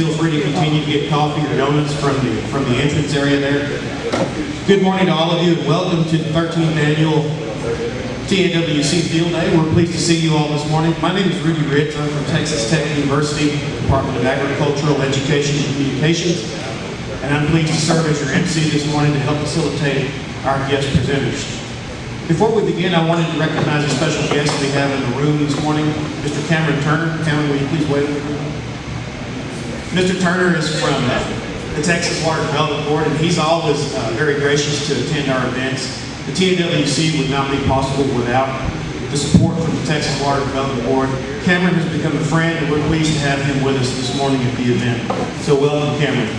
feel free to continue to get coffee or donuts from the entrance area there. Good morning to all of you and welcome to the 13th annual TAWC Field Day. We're pleased to see you all this morning. My name is Rudy Ritz. I'm from Texas Tech University, Department of Agricultural Education and Communications, and I'm pleased to serve as your MC this morning to help facilitate our guest presenters. Before we begin, I wanted to recognize a special guest we have in the room this morning, Mr. Cameron Turner. Cameron, will you please wait? Mr. Turner is from the Texas Water Development Board, and he's always very gracious to attend our events. The TAWC would not be possible without the support from the Texas Water Development Board. Cameron has become a friend, and we're pleased to have him with us this morning at the event. So welcome, Cameron.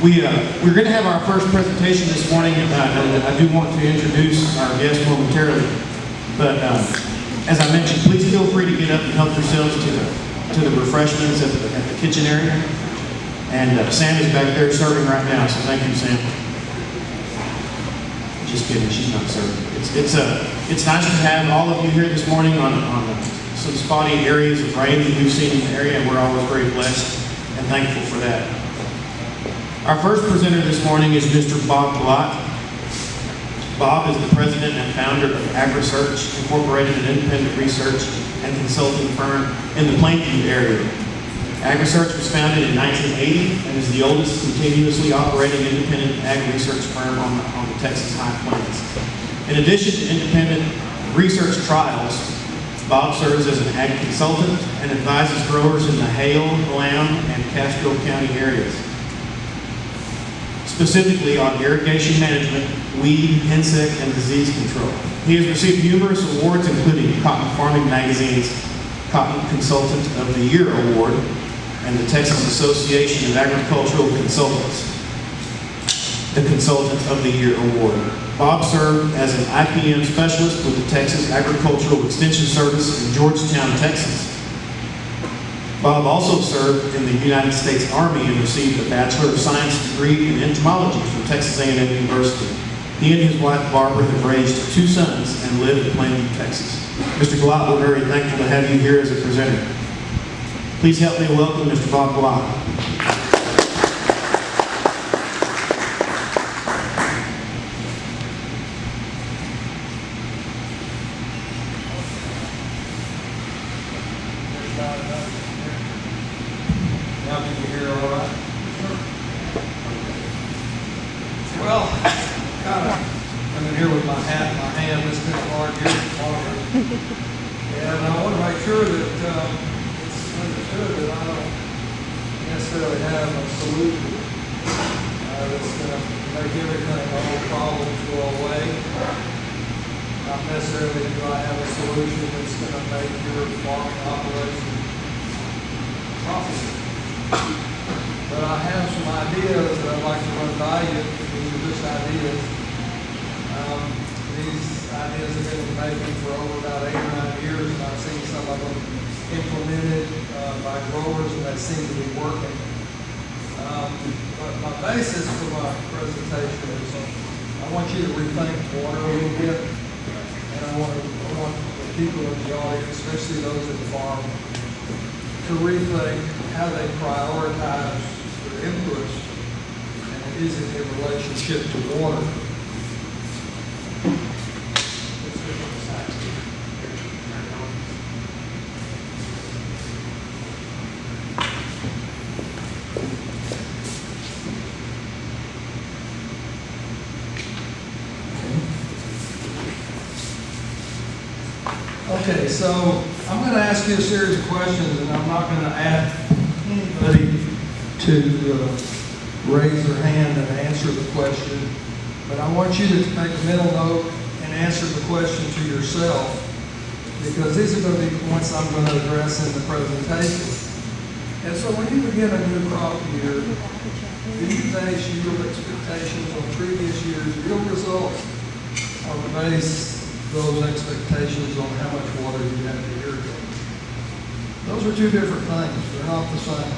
We're going to have our first presentation this morning, and I do want to introduce our guest momentarily. But as I mentioned, please feel free to get up and help yourselves to the refreshments at the kitchen area. And Sam is back there serving right now, so thank you, Sam. Just kidding, she's not serving. It's nice to have all of you here this morning on some spotty areas of rain that we've seen in the area, and we're always very blessed and thankful for that. Our first presenter this morning is Mr. Bob Glodt. Bob is the president and founder of Agri-Search, Incorporated, an independent research and consulting firm in the Plainview area. Agri-Search was founded in 1980 and is the oldest continuously operating independent agri-research firm on the Texas High Plains. In addition to independent research trials, Bob serves as an ag consultant and advises growers in the Hale, Lamb, and Castro County areas, specifically on irrigation management, weed, insect, and disease control. He has received numerous awards, including Cotton Farming Magazine's Cotton Consultant of the Year Award and the Texas Association of Agricultural Consultants, the Consultant of the Year Award. Bob served as an IPM specialist with the Texas Agricultural Extension Service in Georgetown, Texas. Bob also served in the United States Army and received a Bachelor of Science degree in entomology from Texas A&M University. He and his wife Barbara have raised 2 sons and live in Plainview, Texas. Mr. Glodt, we're very thankful to have you here as a presenter. Please help me welcome Mr. Bob Glodt. Okay, so I'm going to ask you a series of questions, and I'm not going to ask anybody to raise their hand and answer the question, but I want you to make a mental note and answer the question to yourself, because these are going to be points I'm going to address in the presentation. And so when you begin a new crop year, do you base yield expectations on previous year's yield results, or base those expectations on how much water you have to irrigate? Those are 2 different things. They're not the same.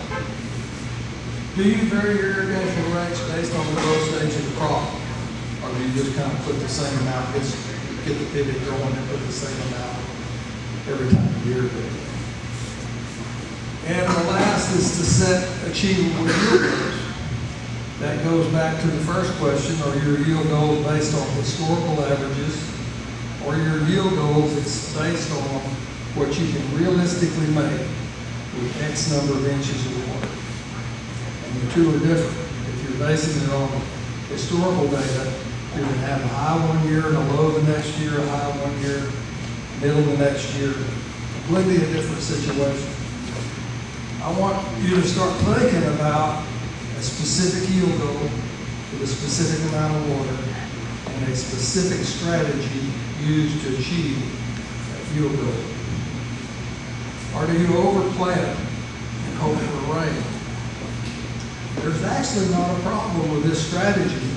Do you vary your irrigation rates based on the growth stage of the crop? Or do you just kind of put the same amount, get the pivot going and put the same amount every time you irrigate? And the last is to set achievable yield goals. That goes back to the first question: are your yield goals based on historical averages, or your yield goals is based on what you can realistically make with X number of inches of water? And the two are different. If you're basing it on historical data, you're going to have a high one year and a low the next year, a high one year, middle the next year. Completely a different situation. I want you to start thinking about a specific yield goal with a specific amount of water and a specific strategy used to achieve that yield goal. Or do you overplant and hope for rain? There's actually not a problem with this strategy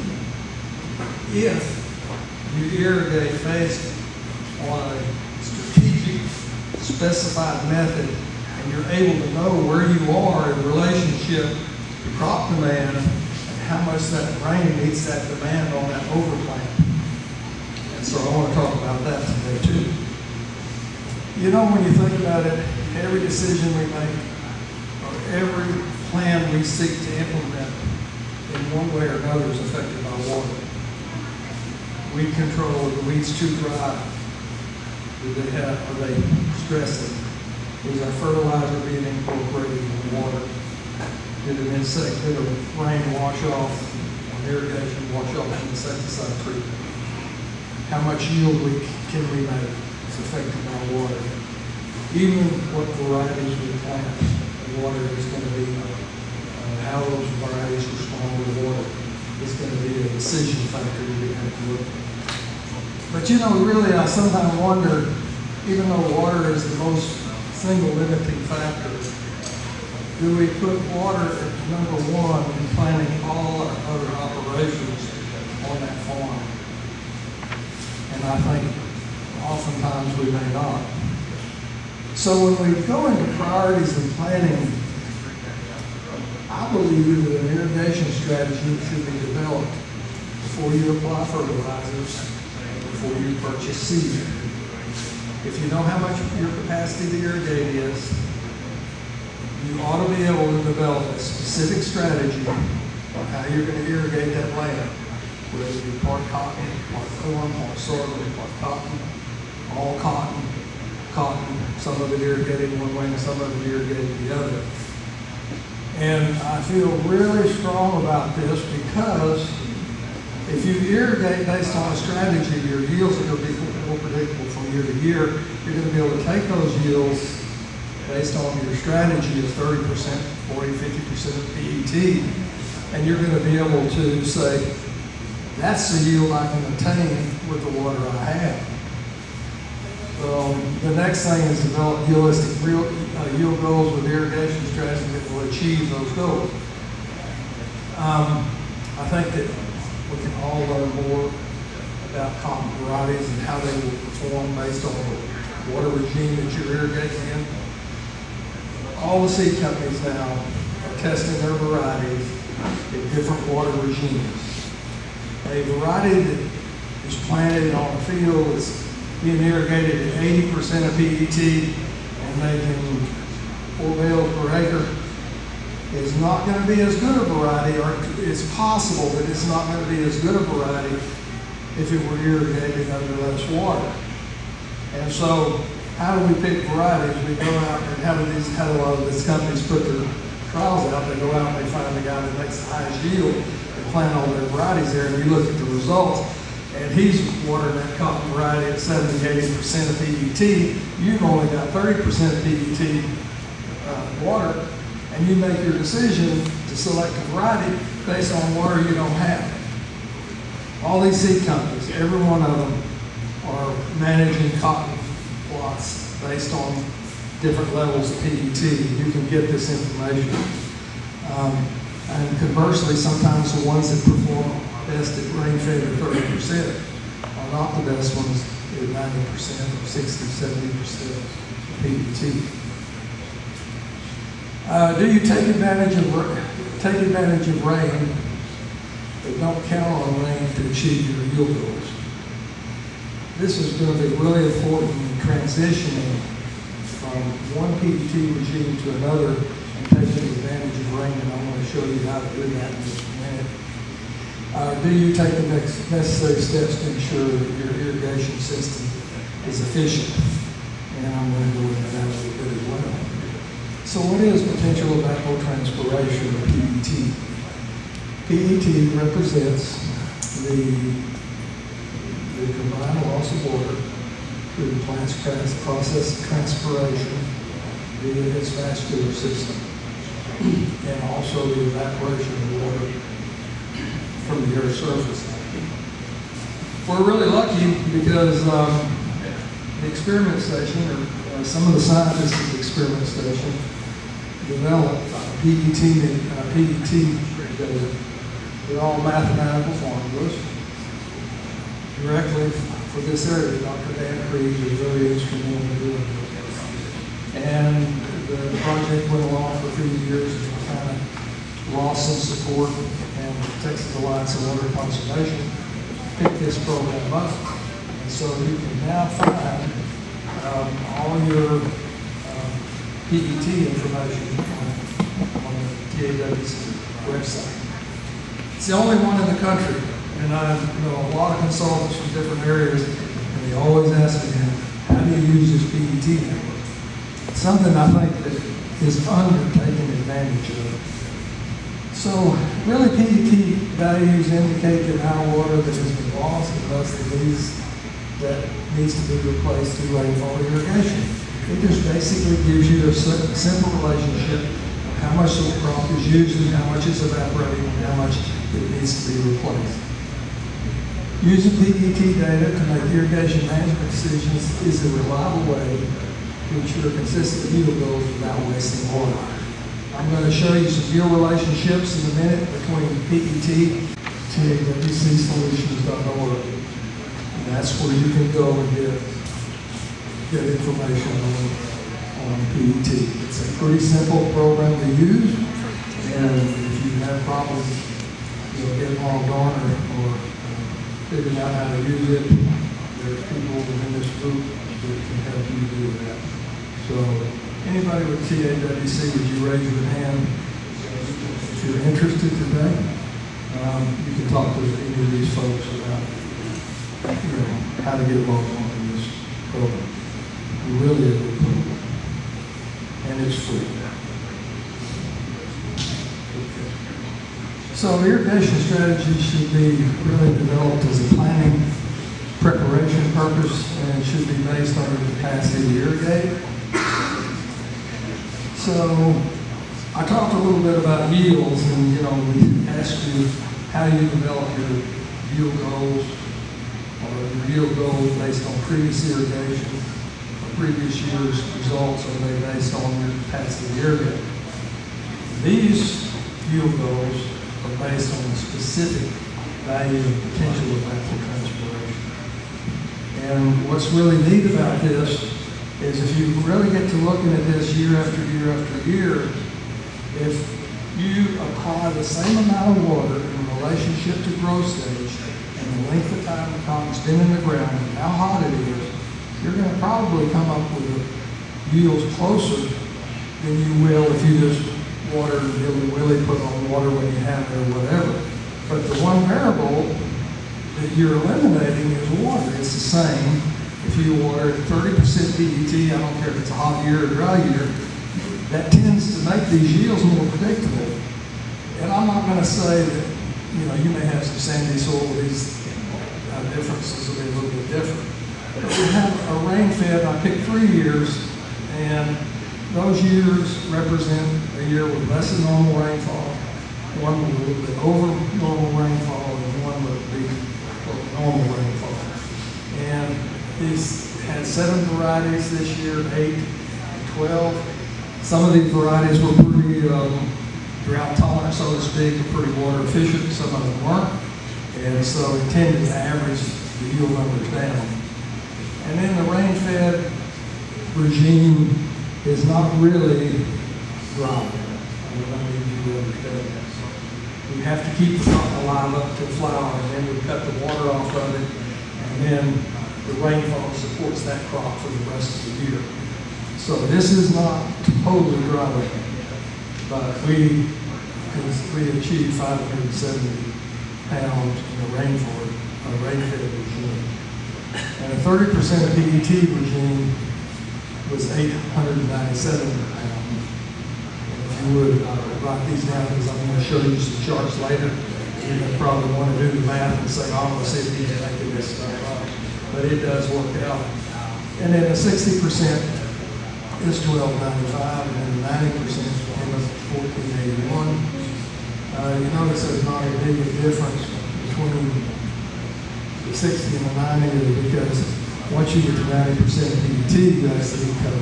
if you irrigate based on a strategic, specified method, and you're able to know where you are in relationship to crop demand and how much that rain meets that demand on that overplant. And so I want to talk about that today too. You know, when you think about it, every decision we make or every plan we seek to implement in one way or another is affected by water. Weed control, the weeds too dry? Are they stressing? Is our fertilizer being incorporated in the water? Did an insect, did a rain wash off, or irrigation wash off an insecticide treatment? How much yield can we make is affected by water? Even what varieties we plant, the water is going to be, how those varieties respond to water is going to be a decision factor we have to look at. But you know, really, I sometimes wonder, even though water is the most single limiting factor, do we put water at number one in planning all our other operations on that farm? And I think oftentimes we may not. So when we go into priorities and planning, I believe that an irrigation strategy should be developed before you apply fertilizers, before you purchase seed. If you know how much your capacity to irrigate is, you ought to be able to develop a specific strategy on how you're going to irrigate that land, whether it be part cotton, part corn, part sorghum, part cotton, all cotton, some of it irrigated one way and some of it irrigated the other. And I feel really strong about this because if you irrigate based on a strategy, your yields are going to be more predictable from year to year. You're going to be able to take those yields based on your strategy of 30%, 40, 50% of PET, and you're going to be able to say, that's the yield I can attain with the water I have. The next thing is develop realistic yield goals with irrigation strategies that will achieve those goals. I think that we can all learn more about cotton varieties and how they will perform based on the water regime that you're irrigating in. All the seed companies now are testing their varieties in different water regimes. A variety that is planted on a field that's being irrigated at 80% of PET and making 4 bales per acre is not going to be as good a variety, or it's possible that it's not going to be as good a variety if it were irrigated under less water. And so, how do we pick varieties? We go out and how do a lot of these companies put their trials out? They go out and they find the guy that makes the highest yield and plant all their varieties there, and you look at the results, and he's watering that cotton variety at 70, 80% of PET. You've only got 30% of PET water, and you make your decision to select a variety based on water you don't have. All these seed companies, every one of them, are managing cotton plots based on different levels of PET. You can get this information. And conversely, sometimes the ones that perform best at rain-fed at 30% are not the best ones at 90% or 60, 70% PET. Do you take advantage of rain, but don't count on rain to achieve your yield goals? This is going to be really important in transitioning from one PET regime to another and taking advantage of rain, and I'm going to show you how to do that in just a minute. Do you take the necessary steps to ensure that your irrigation system is efficient? And I'm going to go into that a little bit as well. So what is potential evapotranspiration, or PET? PET represents the combined loss of water through the plant's process of transpiration via its vascular system, and also the evaporation of water from the Earth's surface. We're really lucky because the experiment station, or some of the scientists at the experiment station, developed PET together. They're all mathematical formulas directly for this area. Dr. Dan Creed was very instrumental in doing it. And the project went along for a few years and we kind of lost some support, and Texas Alliance of Water Conservation picked this program up. And so you can now find all your PET information on the TAWC website. It's the only one in the country, and I know a lot of consultants from different areas, and they always ask me, how do you use this PET network? It's something I think that is undertaken advantage of. So really PET values indicate the amount of water that has been lost and thus the needs that needs to be replaced through rainfall irrigation. It just basically gives you a simple relationship of how much the crop is using, how much is evaporating, and how much it needs to be replaced. Using PET data to make irrigation management decisions is a reliable way to ensure consistent yield goals without wasting water. I'm going to show you some yield relationships in a minute between PET, TAWCsolutions.org. And that's where you can go and get information on PET. It's a pretty simple program to use, and if you have problems, getting logged on or figuring out how to use it, there's people within this group that can help you do that. So anybody with TAWC, would you raise your hand if you're interested today? You can talk to any of these folks about how to get logged on in this program. Really a good program, and it's free. So irrigation strategy should be really developed as a planning preparation purpose, and should be based on the capacity to irrigate. So I talked a little bit about yields, and we asked you how you develop your yield goals, or your yield goals based on previous irrigation, or previous year's results, or are they based on your capacity to irrigate? These yield goals are based on the specific value of potential evapotranspiration. And what's really neat about this is if you really get to looking at this year after year after year, if you apply the same amount of water in relationship to growth stage and the length of time the cotton's been in the ground and how hot it is, you're going to probably come up with yields closer than you will if you just water really put on water when you have it or whatever. But the one variable that you're eliminating is water. It's the same. If you water 30% PET, I don't care if it's a hot year or dry year, that tends to make these yields more predictable. And I'm not going to say that, you may have some sandy soil, these differences will be a little bit different. But we have a rain fed, I picked 3 years, and those years represent a year with less than normal rainfall, one with a little bit over normal rainfall, and one with normal rainfall. And these had 7 varieties this year, 8 and 12. Some of these varieties were pretty drought tolerant, so to speak, pretty water efficient, some of them weren't. And so it tended to average the yield numbers down. And then the rain-fed regime is not really dry. I need you to understand that. We have to keep the cotton alive up to flower, and then we cut the water off of it, and then the rainfall supports that crop for the rest of the year. So this is not totally dry. but we achieved 570 pounds in the rainfall, rain-fed regime. And a 30% PET regime was 897 pounds. And if you would write these down, because I'm going to show you some charts later, you're going to probably want to do the math and say, oh, I'm going to see if he's making this stuff up. But it does work out. And then the 60% is $12.95, and then the 90% came up at $14.81. You notice there's not a big difference between the 60 and the 90 because once you get to 90% PET, you actually become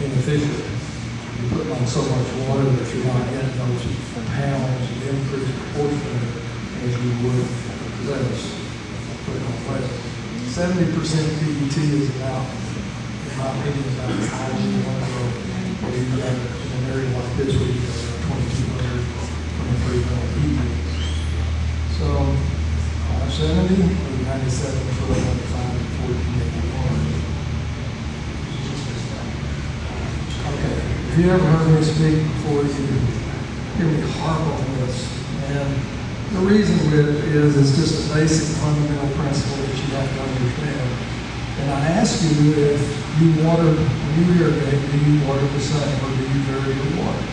inefficient. You put on so much water that you're not getting those pounds of increase proportionally as you would less. Put on less. 70% PET is about, in my opinion, about as high as you want to go. Where you got in an area like this where you got 2,200, 2,300 PET. So 570, 97, 1295, 1481. Okay, if you ever heard me speak before, you hear me harp on this. And the reason with it is it's just a basic fundamental principle that you have to understand. And I ask you if you water, when you irrigate, do you water the same or do you vary your water?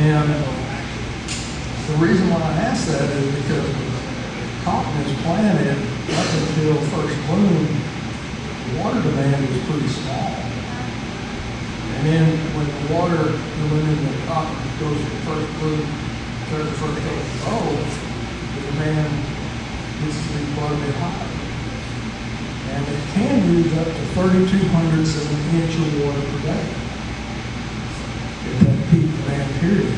And the reason why I ask that is because cotton is planted up until first bloom, the water demand is pretty small. And then when the water going in the cotton goes from first bloom to the first coat, the demand gets to be quite a bit higher. And it can use up to 3,200 of an inch of water per day at that peak demand period.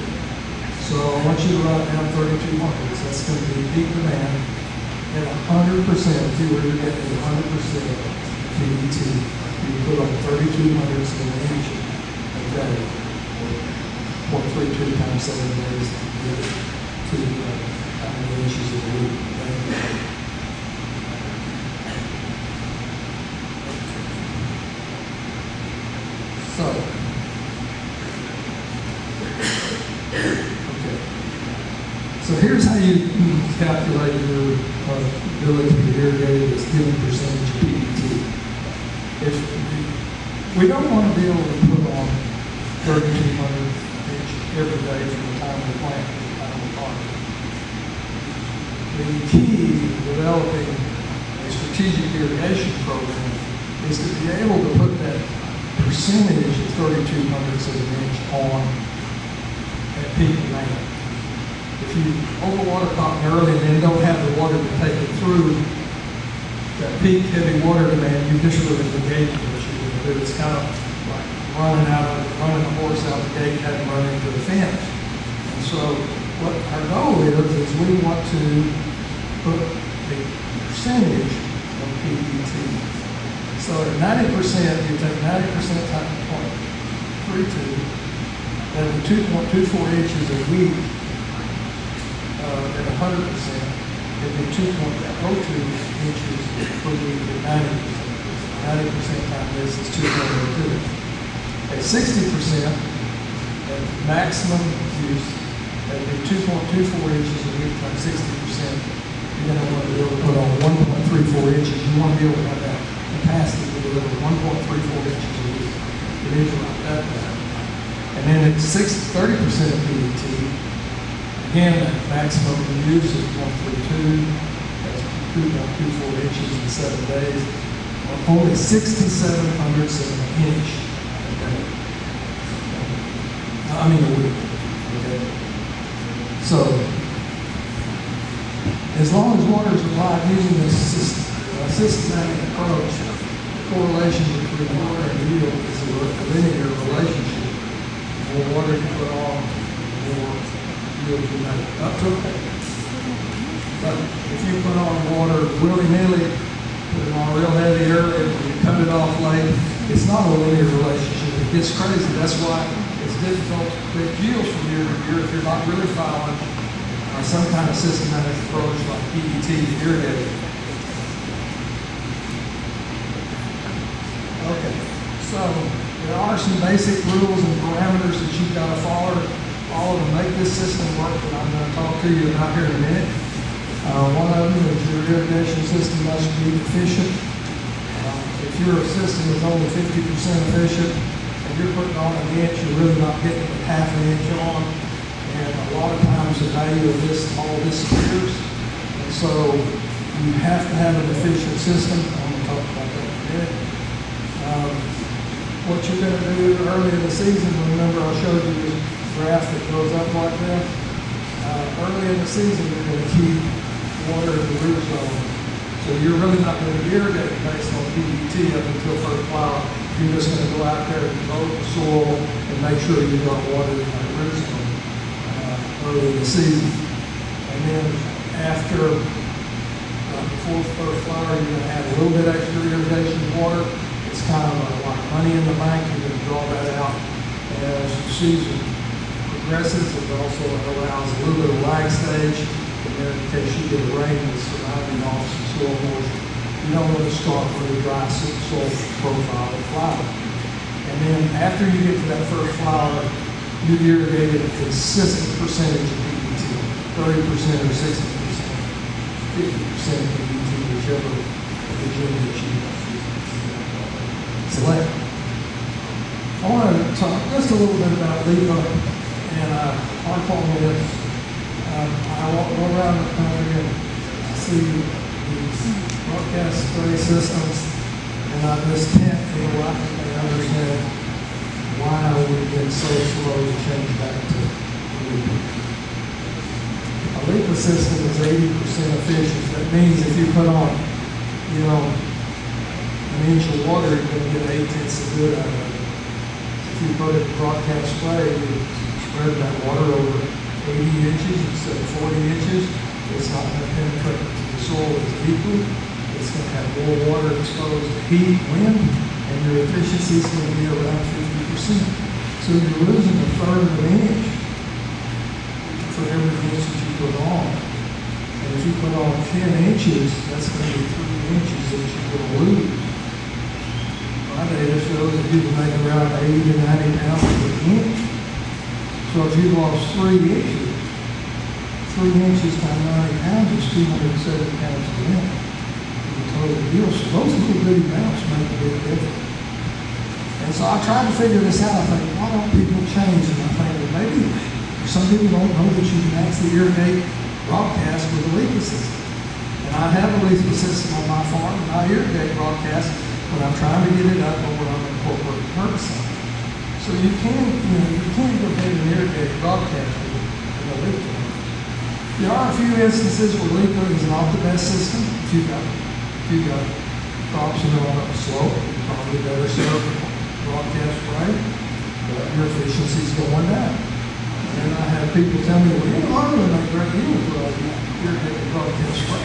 So I want you to write down 3,200. That's going to be peak demand at 100%. If you were to get a 100% PET, you put on 3,200 of an inch a day, or 0.32 times 7 days to how many inches a week. So, so here's how you calculate your ability to irrigate this given percentage of PET. If we don't want to be able to put on 3,200 inch every day from the time we plant to the time we harvest. The key to developing a strategic irrigation program is to be able to put that percentage of 3,200 of an inch on at peak demand. If you overwater cotton early and then don't have the water to take it through that peak heavy water demand, you just really negate what you're going to do. It's kind of like running a horse out the gate, having run into the fence. And so what our goal is we want to put a percentage of PET. So at 90%, you take 90% times 0.32, that'll be 2.24 inches a week. At 100%, it'd be 2.02 inches per week at 90%. 90% times this is 2.02. At 60%, at maximum use, that'd be 2.24 inches a week times 60%. You're going to want to be able to put on 1.34 inches. You want to be able to have that capacity to deliver 1.34 inches a week. It is like that. And then at 30% of PET, again, that maximum use is 132. That's 2.24 inches in 7 days. Only 6,700 of an inch a day. I mean a week. Okay. So, as long as water is applied using this systematic approach, the correlation between water and yield is a linear relationship. The more water you put on, the more yield you make. Up to it. But if you put on water willy-nilly, put it on real heavy early, and you cut it off late, it's not a linear relationship. It gets crazy. That's why it's difficult to predict yields from year to year if you're not really following some kind of systematic approach like PET to irrigate. Okay, so There are some basic rules and parameters that you've got to follow to make this system work that I'm going to talk to you about here in a minute. One of them is your irrigation system must be efficient. If your system is only 50% efficient and you're putting on an inch, you're really not getting half an inch on. And a lot of times the value of this all disappears. And so you have to have an efficient system. I'm going to talk about that in a minute. What you're going to do early in the season, remember I showed you this graph that goes up like that. Early in the season, you're going to keep water in the root zone. So you're really not going to irrigate based on PET up until first flower. You're just going to go out there and devote the soil and make sure you've got water in that root zone early in the season. And then after before first flower, you're going to add a little bit extra irrigation water. It's kind of like money in the bank. You're going to draw that out as the season progresses. It also allows a little bit of lag stage. And then in case you get a rain that's surrounding off some soil moisture, you don't want to start with a dry soil profile of flower. And then after you get to that first flower, you irrigate it a consistent percentage of PET, 30% or 60%, 50% PET, whichever regime that you select. I want to talk just a little bit about LEPA and harp on this. I go around the country and I see these broadcast spray systems, and I just can't feel like they understand why we've been so slow to change back to LEPA. A LEPA system is 80% efficient. That means if you put on, an inch of water, you're going to get 8/10 of good out of it. If you put it in broadcast spray, you spread that water over 80 inches instead of 40 inches. It's not going to penetrate into the soil as deeply. It's going to have more water exposed to heat, wind, and your efficiency is going to be around 50%. So you're losing a third of an inch for every inch that you put on. And if you put on 10 inches, that's going to be 3 inches that you're going to lose. My data shows that you can make around 80 to 90 pounds per inch. So if you lost 3 inches, 3 inches times 90 pounds is 270 pounds per inch. The total deal. So those little bitty amounts make a big difference. And so I tried to figure this out. I think, why don't people change? And I think, well, maybe some people don't know that you can actually irrigate broadcast with a LEPA system. And I have a LEPA system on my farm, and I irrigate broadcast when I'm trying to get it up or when I'm incorporating herbicide. So you can't go ahead and irrigate broadcast with a LEPA. There are a few instances where LEPA is not the best system. If you've got crops that are on a slope, you're probably better served broadcast spray, but your efficiency is going down. And I have people tell me, well, I'm going to make great yield for all you irrigate broadcast spray.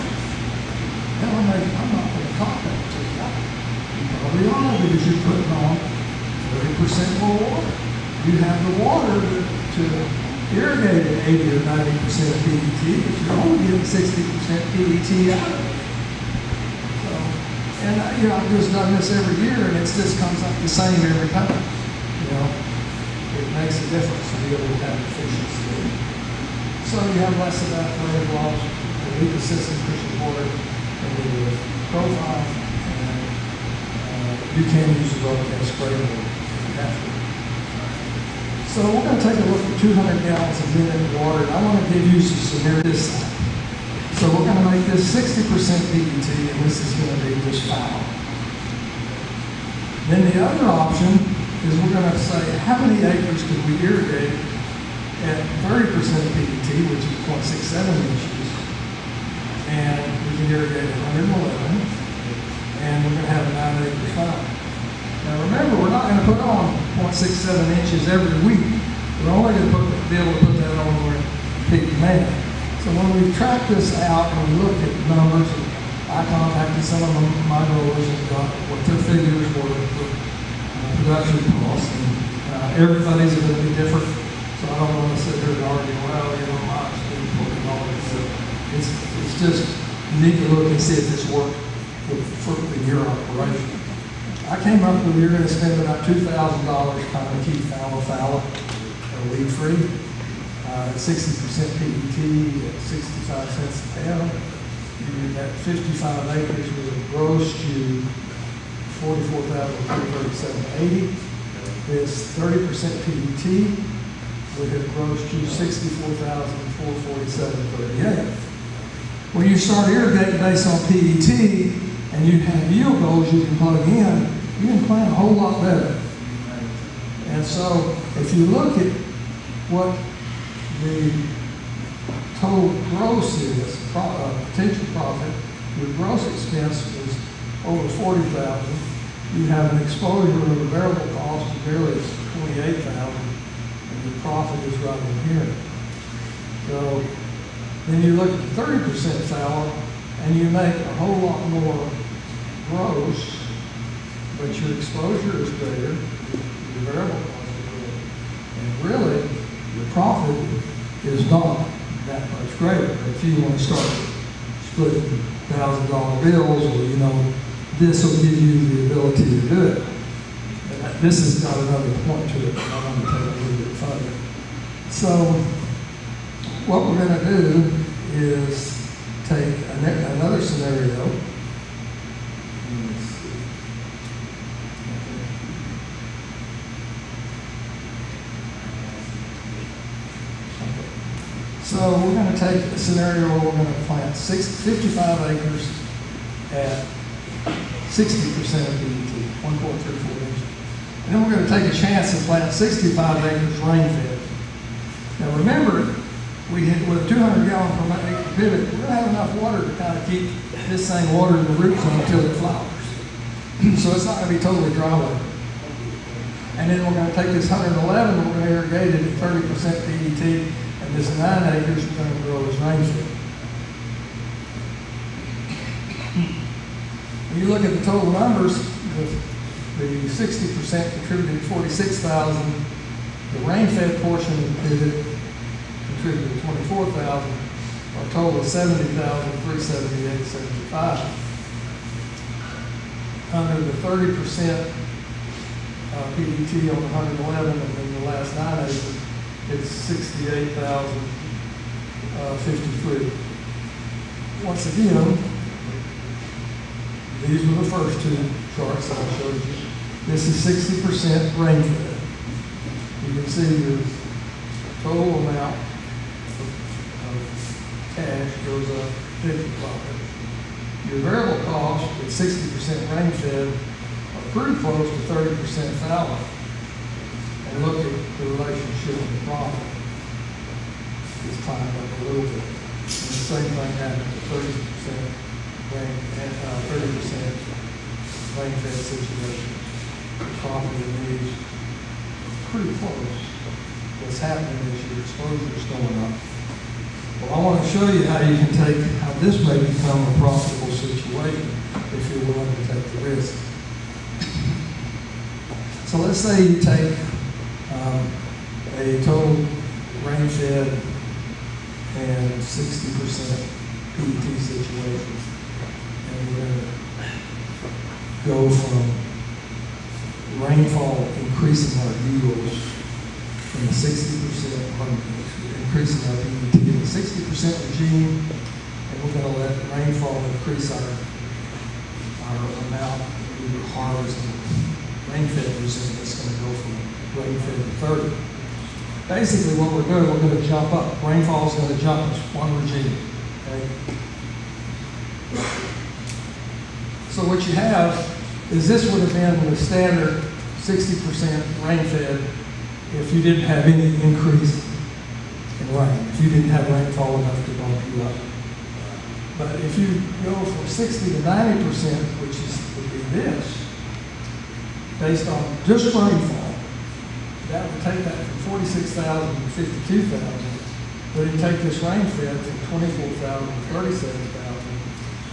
And I'm not going to talk that to you. You probably are, because you're putting on 30% more water. You have the water to irrigate at 80 or 90% of PET, but you're only getting 60% PET out of it. So, and I've just done this every year, and it just comes up the same every time. It makes a difference to be able to have efficiency. So you have less of that wave loss, the LEPA system pushing water into the profile, and you can use the broadcast spray if you have to. So we're going to take a look at 200 gallons a minute of water, and I want to give you some scenarios this side. So we're going to make this 60% PET, and this is going to be just foul. Then the other option is we're going to say, how many acres can we irrigate at 30% PET, which is 0.67 inches, and we can irrigate 111, and we're going to have a 9-acre foul. Now remember, we're not going to put on 0.67 inches every week. We're only going to be able to put that on when we're in peak demand. So when we track this out and we look at the numbers, I contacted some of my growers and got what their figures were for production costs. And everybody's going to be different, so I don't want to sit here and argue, well, my experience and all this. So it's just, you need to look and see if this works for your operation. I came up with you're going to spend about $2,000 trying to keep fallow weed free. 60% PET at 65 cents a pound. You at 55 acres with a gross you $44,337.80. This 30% PET would have grossed you $64,447.38. When you start irrigating based on PET and you have yield goals you can plug in, you can plant a whole lot better. And so if you look at what the total gross is, potential profit, your gross expense was over $40,000. You have an exposure of a variable cost of barely $28,000, and your profit is right in here. So then you look at the 30% fallow, and you make a whole lot more gross, but your exposure is greater, your variable cost is greater, and really your profit is not that much greater. If you want to start splitting $1,000 bills, or this will give you the ability to do it. And this has got another point to it that I'm going to take a little bit further. So what we're going to do is take another scenario. So we're going to take a scenario where we're going to plant 55 acres at 60% of PET, 1.34 inches. And then we're going to take a chance and plant 65 acres rain-fed. Now remember, with a 200-gallon per acre pivot, we're going to have enough water to kind of keep this thing watered in the root zone until it flowers. So it's not going to be totally dry water. And then we're going to take this 111 and we're going to irrigate it at 30% PET, and this 9 acres we're going to grow as rain-fed. When you look at the total numbers, the 60% contributed $46,000. The rain-fed portion of the pivot contributed $24,000, or a total of $70,378.75. Under the 30% PET on the 111, and then the last 9 acres, it's $68,053. Once again, these were the first two charts that I showed you. This is 60% rain-fed. You can see your total amount of cash goes up 50%. Your variable cost at 60% rain-fed are pretty close to 30% fallow. And look at the relationship with the profit. It's climbed up a little bit. And the same thing happened to 30% rain and 30% rain-fed situation. The profit in these pretty close. What's happening is your exposure is going up. Well, I want to show you how you can how this may become a profitable situation if you're willing to take the risk. So let's say you take a total rain-fed and 60% PET situation. And we're going to go from rainfall increasing our yields from the 60%, increasing our PET to the 60% regime, and we're going to let rainfall increase our amount we harvest. Rain-fed regime is going to go from rain-fed to 30. Basically what we're doing, we're going to jump up. Rainfall is going to jump as one regime. Okay? So what you have is this would have been the standard 60% rain-fed if you didn't have any increase in rain, if you didn't have rainfall enough to bump you up. But if you go from 60 to 90%, which would be this, based on just rainfall, that would take that from 46,000 to 52,000. But you take this rain-fed from 24,000 to 37,000,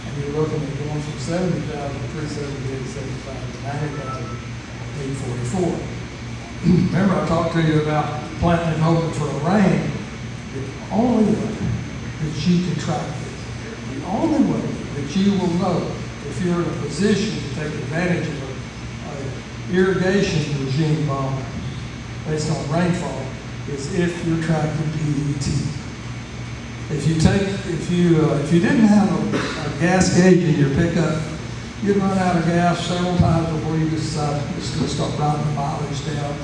and you're looking at going from 70,378.75 to 90,844. Remember, I talked to you about planting and hoping for a rain. The only way that you can track this, the only way that you will know if you're in a position to take advantage of irrigation regime bond based on rainfall is if you're tracking PET. If you didn't have a gas gauge in your pickup, you'd run out of gas several times before you decide I'm just going to start riding the mileage down,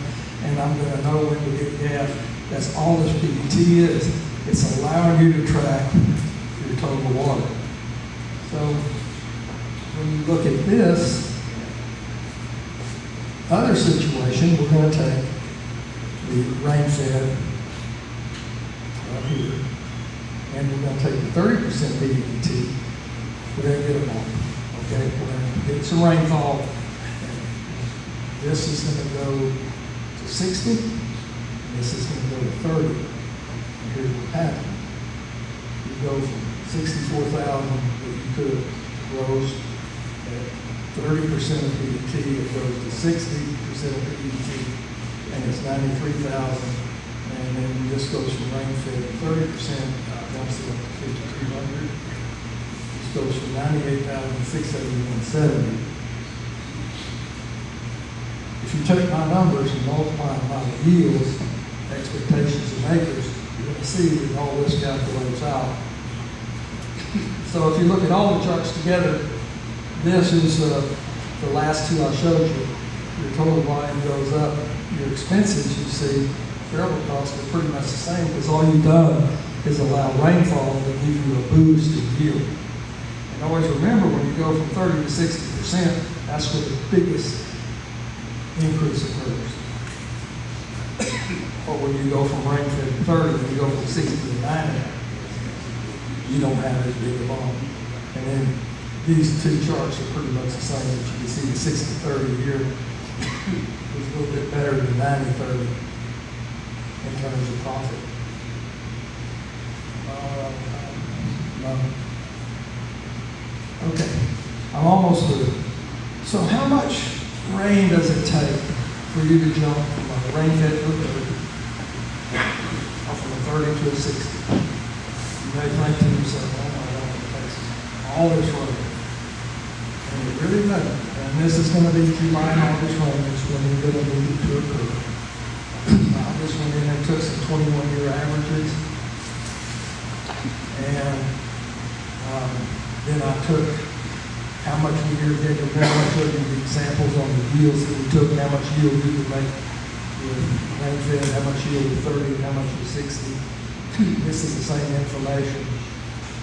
and I'm going to know when to get gas. That's all this PET is. It's allowing you to track your total water. So when you look at this other situation, we're going to take the rain-fed right here, and we're going to take the 30% PET. We're going to get them all. Okay, we're going to get some rainfall. This is going to go to 60, and this is going to go to 30. And here's what happened. You go from 64,000 that you could have grossed at 30% of PET, it goes to 60% of PET, and it's 93,000. And then this goes from rain-fed 30%, jumps it up to 5,200. This goes from 98,671.70. If you take my numbers and multiply them by the yields, expectations in acres, you're going to see that all this calculates out. So if you look at all the charts together, this is the last two I showed you. Your total volume goes up. Your expenses, you see, variable costs are pretty much the same because all you've done is allow rainfall to give you a boost in yield. And always remember, when you go from 30 to 60%, that's where the biggest increase occurs. Or when you go from rain-fed to 30, when you go from 60 to 90, you don't have as big a bump. And then these two charts are pretty much the same. As you can see, the 60-30 here is a little bit better than 90-30 in terms of profit. Okay, I'm almost through. So how much rain does it take for you to jump from a rain-fed to a 30, or from a 30 to a 60? You may think to yourself, oh my God, it takes all this rain. And it really doesn't. And this is going to be July and August rain is when you're going to need it to occur. This one in there took some 21-year averages. And then I took how much we irrigated. Now I showed you the examples on the yields that we took, how much yield we could make with rain-fed, how much yield with 30, how much with 60. This is the same information.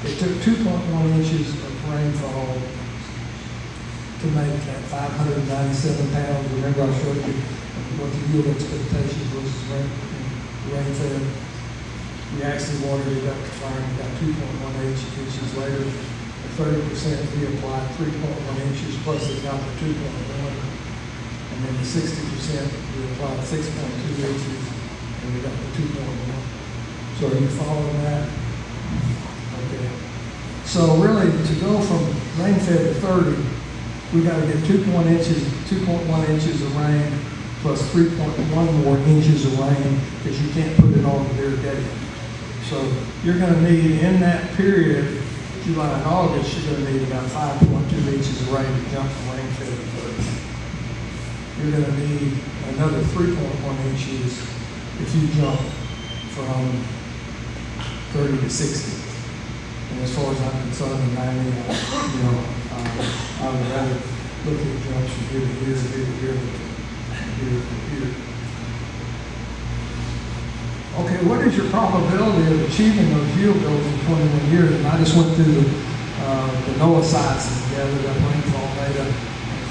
It took 2.1 inches of rainfall to make that 597 pounds. Remember I showed you what the yield expectations was rain-fed. We actually watered it up to fire and got 2.18 inches later. At 30%, we applied 3.1 inches, plus it got to 2.1. And then the 60%, we applied 6.2 inches, and we got to 2.1. So are you following that? Okay. So really, to go from rain-fed to 30, we got to get 2.1 inches of rain, plus 3.1 more inches of rain, because you can't put it on the irrigation. So you're going to need, in that period, July and August, you're going to need about 5.2 inches of rain to jump from rain-fed to 30. You're going to need another 3.1 inches if you jump from 30 to 60. And as far as I'm concerned, in 90, I would rather look at jumps from here to here, here to here, here to here. Okay, what is your probability of achieving those yield goals in 21 years? And I just went through the NOAA sites and gathered up rainfall data and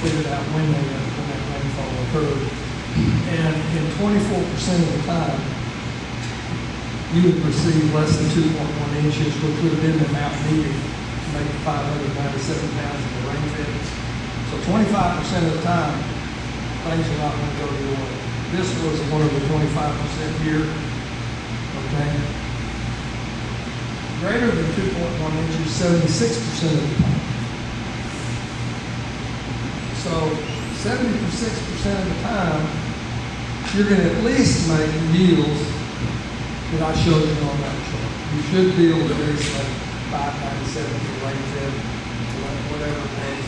figured out when that rainfall occurred. And in 24% of the time, you would receive less than 2.1 inches, which would have been the amount needed to make 597 pounds of the rain-fed. So 25% of the time, things are not going to go your way. This was one of the 25% here. Okay. Greater than 2.1 inches, 76% of the time. So 76% of the time, you're going to at least make yields that I showed you on that chart. You should be able to at least make 597 for rain-fed, whatever it was,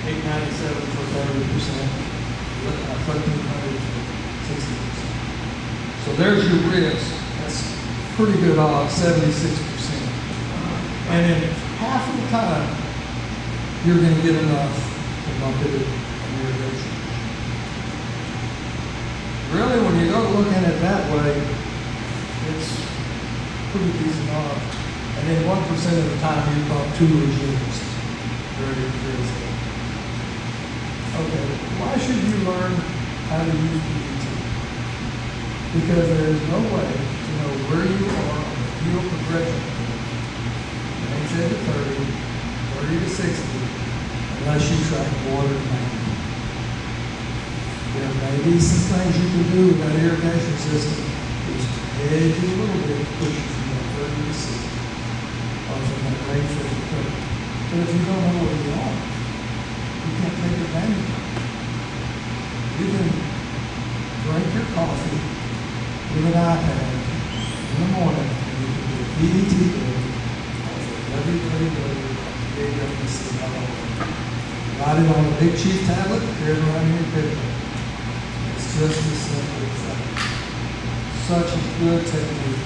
897 for 30%. 1,300 to 60%. So there's your risk. That's pretty good odds, 76%. And in half of the time, you're going to get enough to bump it in irrigation. Really, when you go to look at it that way, it's pretty decent odds. And then 1% of the time, you bump 2 regimes. Very, very good. Okay, why should you learn how to use PET? Because there is no way to know where you are on the yield progression from 8 to 30, 30 to 60, unless you track water demand. There may be some things you can do with that irrigation system is to hedge you a little bit, push you from that 30 to 60, or from that range to 30. But if you don't know where you are, you can't take advantage of it. You can drink your coffee with an iPad in the morning, and you can do a PET bill off of www.agri-search.org. Write it on a big chief tablet, carry it around in your paper. It's just as simple as that. Such a good technique.